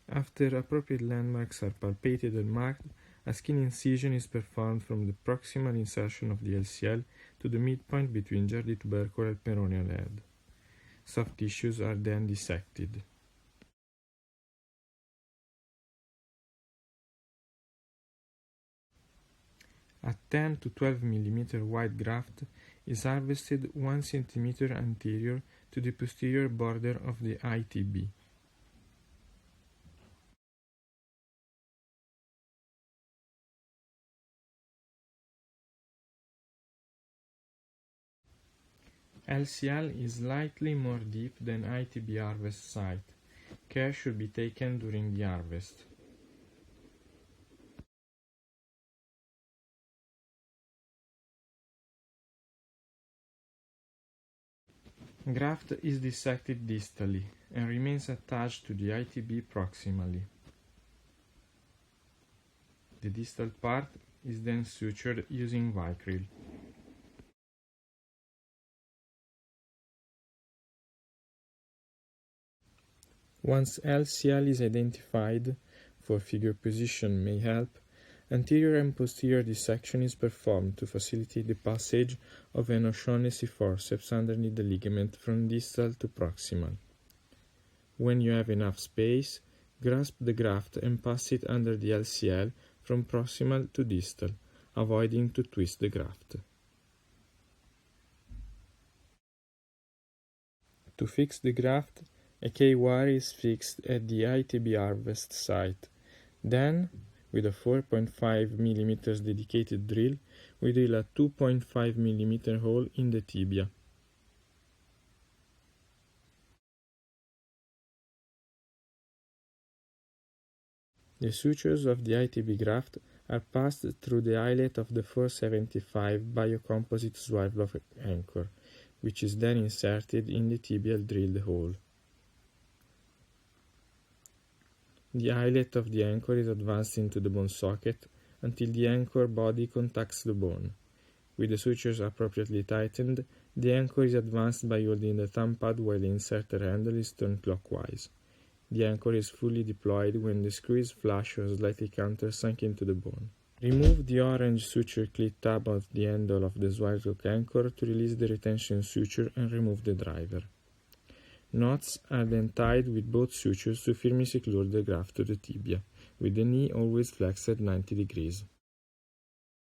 After appropriate landmarks are palpated and marked, a skin incision is performed from the proximal insertion of the LCL to the midpoint between giardi tubercle and peroneal head. Soft tissues are then dissected. A 10 to 12 mm wide graft is harvested 1 cm anterior to the posterior border of the ITB. LCL is slightly more deep than ITB harvest site. Care should be taken during the harvest. Graft is dissected distally and remains attached to the ITB proximally. The distal part is then sutured using Vicryl. Once LCL is identified, for figure position may help, anterior and posterior dissection is performed to facilitate the passage of an O'Shaughnessy forceps underneath the ligament from distal to proximal. When you have enough space, grasp the graft and pass it under the LCL from proximal to distal, avoiding to twist the graft. To fix the graft, a K-wire is fixed at the ITB harvest site. Then, with a 4.5 mm dedicated drill, we drill a 2.5 mm hole in the tibia. The sutures of the ITB graft are passed through the eyelet of the 475 biocomposite swivel anchor, which is then inserted in the tibial drilled hole. The eyelet of the anchor is advanced into the bone socket until the anchor body contacts the bone. With the sutures appropriately tightened, the anchor is advanced by holding the thumb pad while the inserter handle is turned clockwise. The anchor is fully deployed when the screw is flush or slightly countersunk into the bone. Remove the orange suture clit tab at the handle of the swivel anchor to release the retention suture and remove the driver. Knots are then tied with both sutures to firmly secure the graft to the tibia, with the knee always flexed at 90 degrees.